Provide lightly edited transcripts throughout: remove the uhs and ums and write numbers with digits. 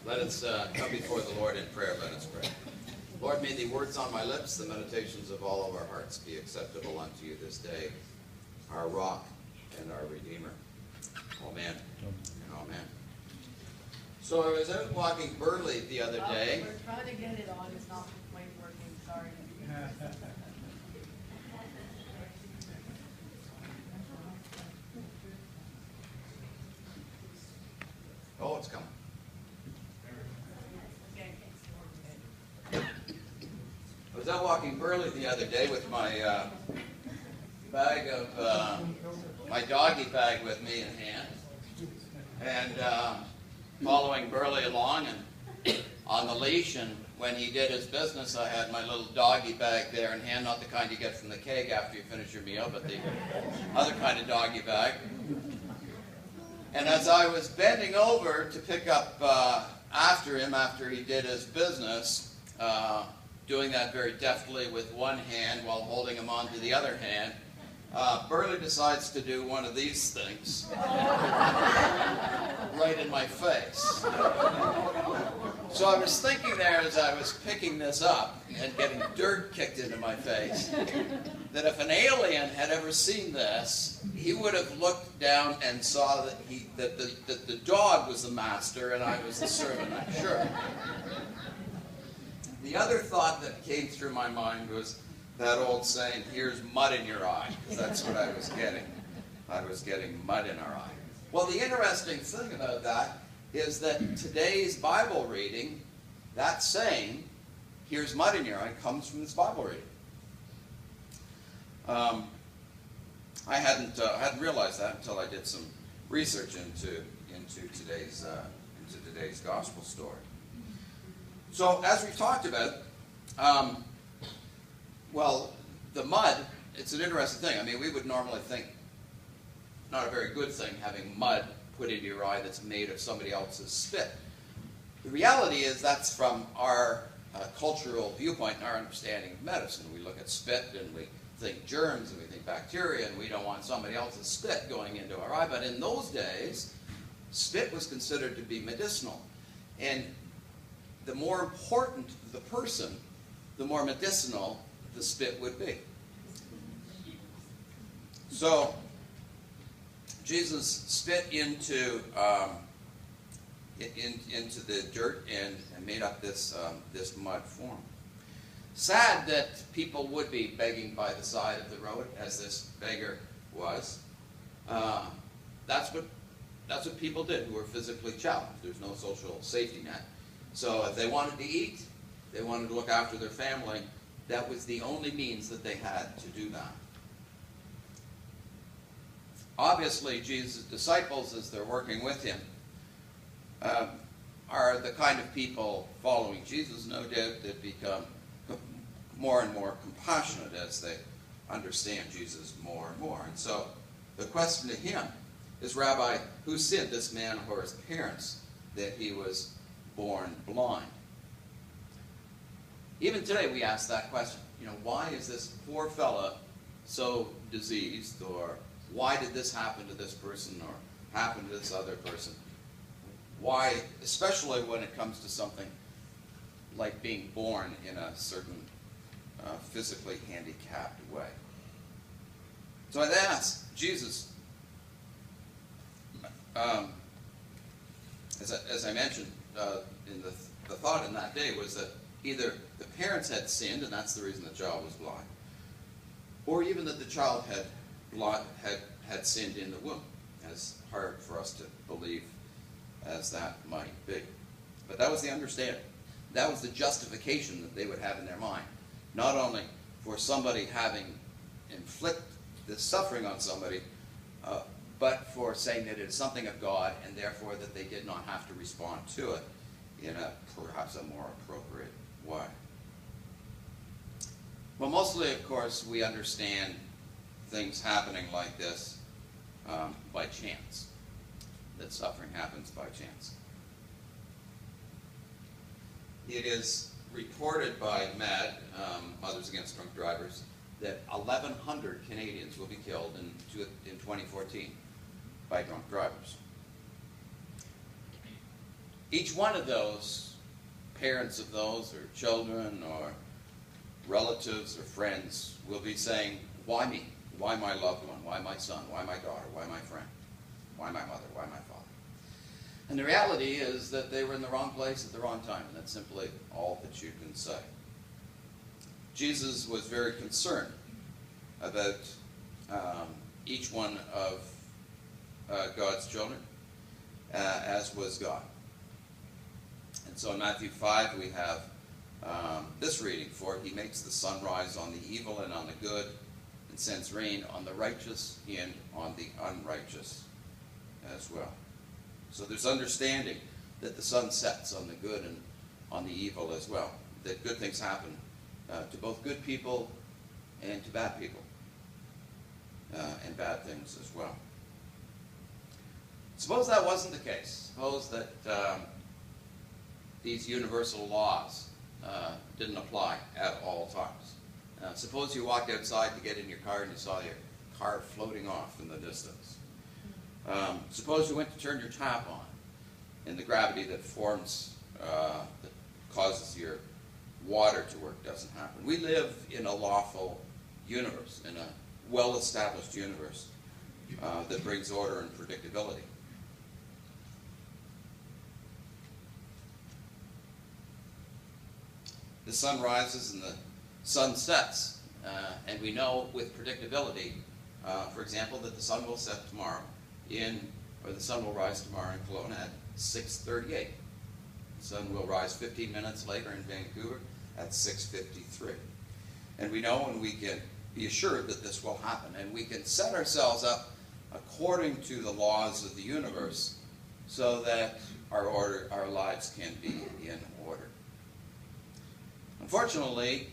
Let us come before the Lord in prayer. Let us pray. Lord, may the words on my lips, the meditations of all of our hearts be acceptable unto you this day, our rock and our Redeemer. Amen. Amen. So I was out walking Burley the other day. We're trying to get it on. It's not quite working. Sorry. Oh, it's coming. I was out walking Burley the other day with my bag of my doggy bag with me in hand, and following Burley along and on the leash. And when he did his business, I had my little doggy bag there in hand, not the kind you get from the keg after you finish your meal, but the other kind of doggy bag. And as I was bending over to pick up after him after he did his business, doing that very deftly with one hand while holding him onto the other hand, Burley decides to do one of these things right in my face. So I was thinking there as I was picking this up and getting dirt kicked into my face, that if an alien had ever seen this, he would have looked down and saw that the dog was the master and I was the servant, I'm sure. The other thought that came through my mind was that old saying, here's mud in your eye, because that's what I was getting. I was getting mud in our eye. Well, the interesting thing about that is that today's Bible reading, that saying, here's mud in your eye, comes from this Bible reading. I hadn't realized that until I did some research into today's gospel story. So, as we've talked about, well, the mud, it's an interesting thing. I mean, we would normally think not a very good thing having mud put into your eye that's made of somebody else's spit. The reality is that's from our cultural viewpoint and our understanding of medicine. We look at spit and we think germs and we think bacteria, and we don't want somebody else's spit going into our eye. But in those days, spit was considered to be medicinal. And the more important the person, the more medicinal the spit would be. So Jesus spit into the dirt and made up this mud form. Sad that people would be begging by the side of the road, as this beggar was. That's what people did who were physically challenged. There's no social safety net. So if they wanted to eat, they wanted to look after their family, that was the only means that they had to do that. Obviously, Jesus' disciples, as they're working with him, are the kind of people following Jesus, no doubt, that become more and more compassionate as they understand Jesus more and more. And so the question to him is, Rabbi, who sinned, this man or his parents, that he was born blind? Even today we ask that question. Why is this poor fella so diseased? Or why did this happen to this person or happen to this other person? Why, especially when it comes to something like being born in a certain physically handicapped way. So I'd ask Jesus, as I mentioned, in the thought in that day was that either the parents had sinned, and that's the reason the child was blind, or even that the child had sinned in the womb, as hard for us to believe as that might be. But that was the understanding. That was the justification that they would have in their mind. Not only for somebody having inflicted this suffering on somebody, but for saying that it is something of God, and therefore that they did not have to respond to it in perhaps a more appropriate way. Well, mostly, of course, we understand things happening like this by chance, that suffering happens by chance. It is reported by MAD, Mothers Against Drunk Drivers, that 1,100 Canadians will be killed in 2014 by drunk drivers. Each one of those, parents of those, or children, or relatives, or friends, will be saying, why me? Why my loved one? Why my son? Why my daughter? Why my friend? Why my mother? Why my father? And the reality is that they were in the wrong place at the wrong time, and that's simply all that you can say. Jesus was very concerned about each one of God's children, as was God. And so in Matthew 5 we have this reading, for he makes the sun rise on the evil and on the good, and sends rain on the righteous and on the unrighteous as well. So there's understanding that the sun sets on the good and on the evil as well, that good things happen to both good people and to bad people, and bad things as well. Suppose that wasn't the case. Suppose that these universal laws didn't apply at all times. Suppose you walked outside to get in your car and you saw your car floating off in the distance. Suppose you went to turn your tap on and the gravity that forms, that causes your water to work doesn't happen. We live in a lawful universe, in a well-established universe that brings order and predictability. The sun rises and the sun sets, and we know with predictability, for example, that the sun will set tomorrow the sun will rise tomorrow in Kelowna at 6:38. The sun will rise 15 minutes later in Vancouver at 6:53. And we know, and we can be assured that this will happen, and we can set ourselves up according to the laws of the universe so that our lives can be in order. Unfortunately,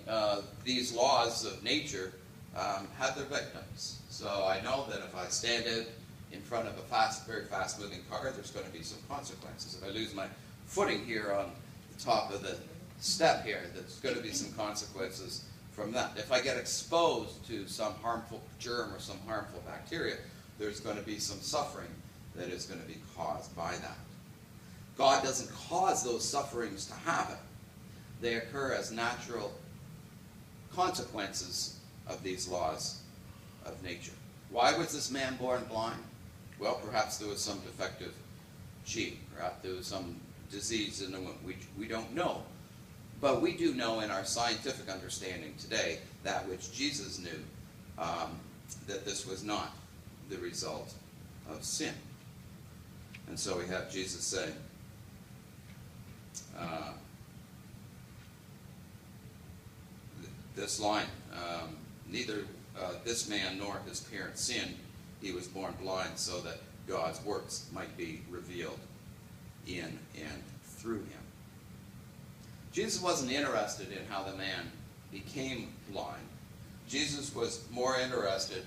these laws of nature have their victims. So I know that if I stand out in front of a very fast-moving car, there's going to be some consequences. If I lose my footing here on the top of the step here, there's going to be some consequences from that. If I get exposed to some harmful germ or some harmful bacteria, there's going to be some suffering that is going to be caused by that. God doesn't cause those sufferings to happen. They occur as natural consequences of these laws of nature. Why was this man born blind? Well, perhaps there was some defective gene. Perhaps there was some disease in the womb. We don't know. But we do know in our scientific understanding today that which Jesus knew, that this was not the result of sin. And so we have Jesus saying, this line, neither this man nor his parents sinned. He was born blind so that God's works might be revealed in and through him. Jesus wasn't interested in how the man became blind. Jesus was more interested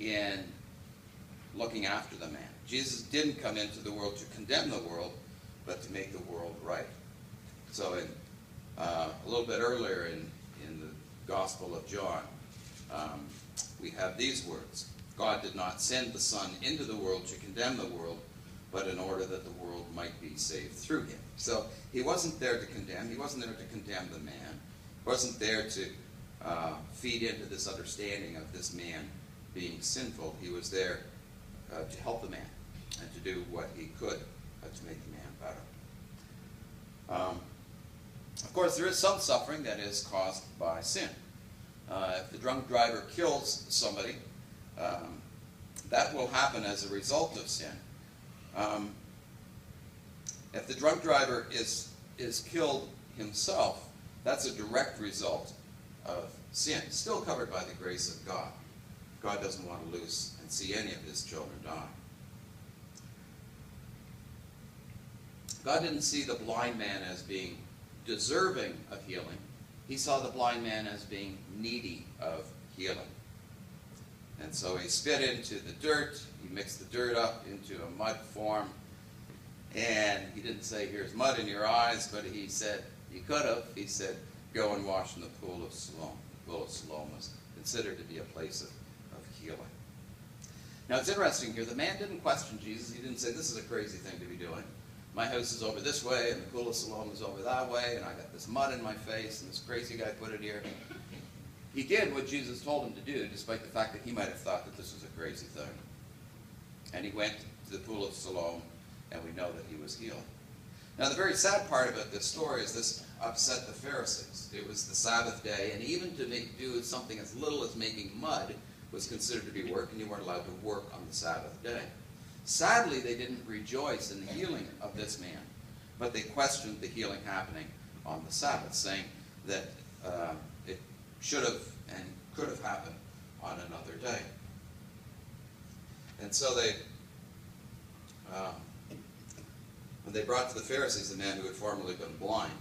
in looking after the man. Jesus didn't come into the world to condemn the world, but to make the world right. So a little bit earlier in the Gospel of John, we have these words. God did not send the Son into the world to condemn the world, but in order that the world might be saved through him. So he wasn't there to condemn. He wasn't there to condemn the man. He wasn't there to feed into this understanding of this man being sinful. He was there to help the man and to do what he could to make the man better. Of course, there is some suffering that is caused by sin. If the drunk driver kills somebody, that will happen as a result of sin. If the drunk driver is killed himself, that's a direct result of sin, still covered by the grace of God. God doesn't want to lose and see any of his children die. God didn't see the blind man as being deserving of healing. He saw the blind man as being needy of healing. And so he spit into the dirt, he mixed the dirt up into a mud form, and he didn't say, here's mud in your eyes, but he said, he could have, he said, go and wash in the pool of Siloam. The pool of Siloam was considered to be a place of healing. Now it's interesting here, the man didn't question Jesus. He didn't say, this is a crazy thing to be doing. my house is over this way, and the Kula Salom is over that way, and I got this mud in my face, and this crazy guy put it here. He did what Jesus told him to do, despite the fact that he might have thought that this was a crazy thing. And he went to the pool of Siloam, and we know that he was healed. Now, the very sad part about this story is this upset the Pharisees. It was the Sabbath day, and even to do something as little as making mud was considered to be work, and you weren't allowed to work on the Sabbath day. Sadly, they didn't rejoice in the healing of this man, but they questioned the healing happening on the Sabbath, saying that it should have and could have happened on another day. And so when they brought to the Pharisees the man who had formerly been blind,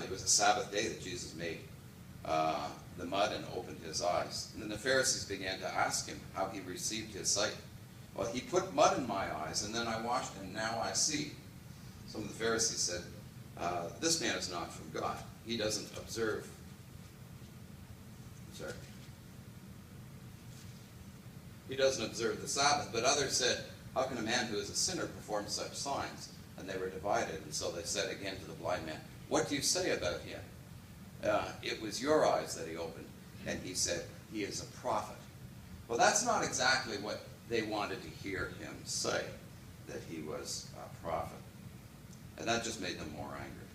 it was a Sabbath day that Jesus made the mud and opened his eyes. And then the Pharisees began to ask him how he received his sight. Well, he put mud in my eyes, and then I washed, and now I see. Some of the Pharisees said, this man is not from God. He doesn't observe. He doesn't observe the Sabbath. But others said, how can a man who is a sinner perform such signs? And they were divided, and so they said again to the blind man, what do you say about him? It was your eyes that he opened. And he said, he is a prophet. Well, that's not exactly what they wanted to hear him say, that he was a prophet. And that just made them more angry.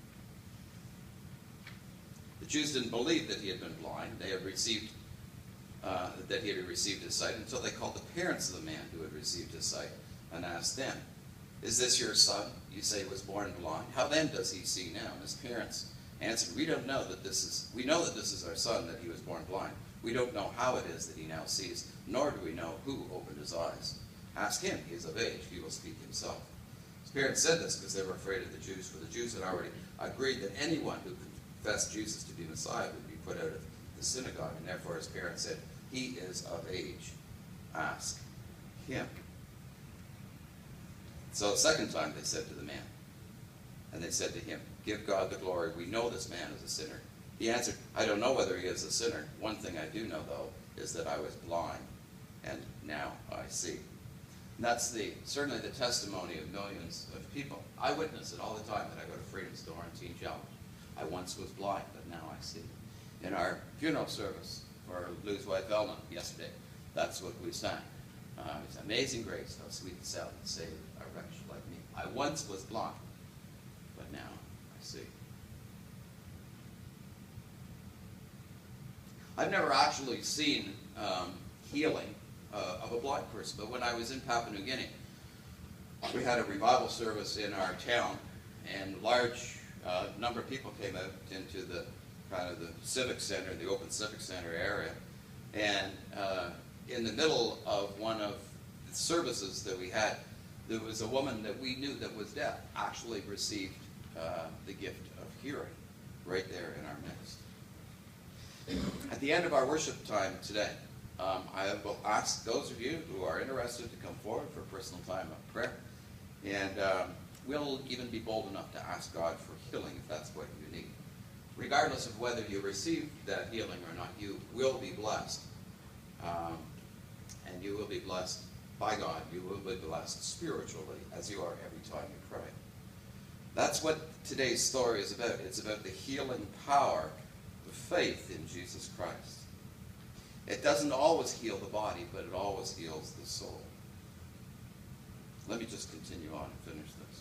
The Jews didn't believe that he had been blind. They had received, that he had received his sight, until they called the parents of the man who had received his sight and asked them, is this your son? You say he was born blind. How then does he see now? And his parents answered, we know that this is our son, that he was born blind. We don't know how it is that he now sees, nor do we know who opened his eyes. Ask him, he is of age, he will speak himself. His parents said this because they were afraid of the Jews, for the Jews had already agreed that anyone who confessed Jesus to be Messiah would be put out of the synagogue, and therefore his parents said, he is of age, ask him. So the second time they said to the man, and they said to him, give God the glory, we know this man is a sinner. He answered, I don't know whether he is a sinner. One thing I do know, though, is that I was blind, and now I see. And that's certainly the testimony of millions of people. I witness it all the time that I go to Freedom Store and Teen Challenge. I once was blind, but now I see. In our funeral service for Lou's wife Elna yesterday, that's what we sang. It's Amazing Grace, how sweet the sound that saved a wretch like me. I once was blind, but now I see. I've never actually seen healing of a blind person, but when I was in Papua New Guinea, we had a revival service in our town, and a large number of people came out into the kind of the civic center, the open civic center area, and in the middle of one of the services that we had, there was a woman that we knew that was deaf, actually received the gift of hearing right there in our midst. At the end of our worship time today, I will ask those of you who are interested to come forward for a personal time of prayer, and we'll even be bold enough to ask God for healing if that's what you need. Regardless of whether you receive that healing or not, you will be blessed. And you will be blessed by God. You will be blessed spiritually as you are every time you pray. That's what today's story is about. It's about the healing power of faith in Jesus Christ. It doesn't always heal the body, but it always heals the soul. Let me just continue on and finish this.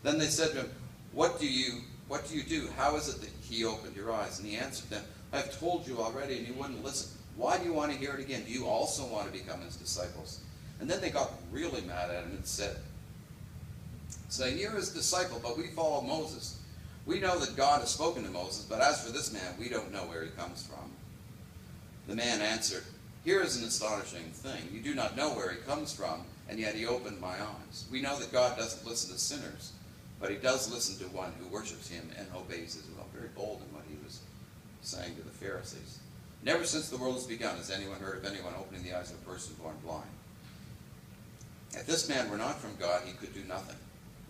Then they said to him, What do you do? How is it that he opened your eyes? And he answered them, I have told you already, and you wouldn't listen. Why do you want to hear it again? Do you also want to become his disciples? And then they got really mad at him and said, saying, You're his disciple, but we follow Moses. We know that God has spoken to Moses, but as for this man, we don't know where he comes from. The man answered, Here is an astonishing thing. You do not know where he comes from, and yet he opened my eyes. We know that God doesn't listen to sinners, but he does listen to one who worships him and obeys his will. Very bold in what he was saying to the Pharisees. Never since the world has begun has anyone heard of anyone opening the eyes of a person born blind. If this man were not from God, he could do nothing.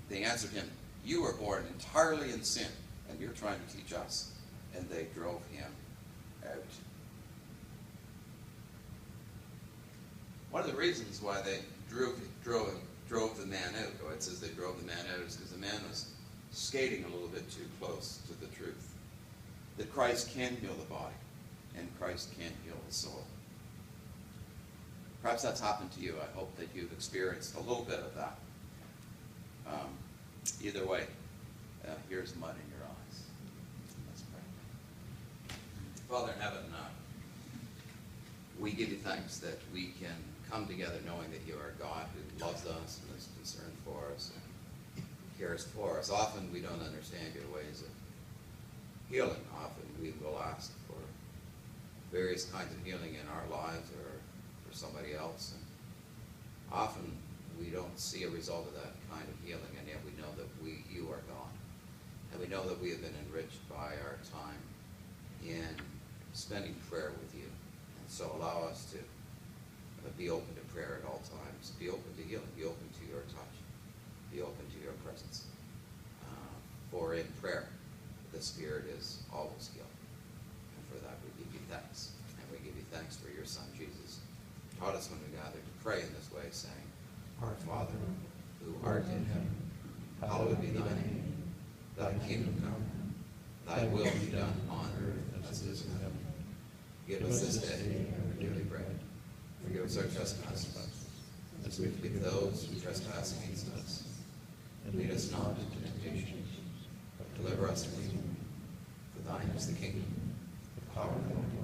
They answered him, You were born entirely in sin, and you're trying to teach us. And they drove him out. One of the reasons why they drove drove the man out. Oh, it says they drove the man out. It's because the man was skating a little bit too close to the truth. That Christ can heal the body, and Christ can heal the soul. Perhaps that's happened to you. I hope that you've experienced a little bit of that. Either way, here's mud in your eyes. Let's pray. Father in heaven, we give you thanks that we can come together knowing that you are a God who loves us and is concerned for us and cares for us. Often we don't understand your ways of healing. Often we will ask for various kinds of healing in our lives or for somebody else. And often we don't see a result of that kind of healing, and yet we know that you are God. And we know that we have been enriched by our time in spending prayer with you. And so allow us to be open to prayer at all times. Be open to healing. Be open to your touch. Be open to your presence. For in prayer, the Spirit is always healed. And for that we give you thanks. And we give you thanks for your Son, Jesus, taught us when we gathered to pray in this way, saying, Our Father, who art in heaven, hallowed be thy name. Thy kingdom come. Thy will be done on earth as it is in heaven. Give us this day our daily bread. Forgive us our trespasses, as we forgive those who trespass against us. And lead us not into temptation, but deliver us from evil. For thine is the kingdom, the power, and the glory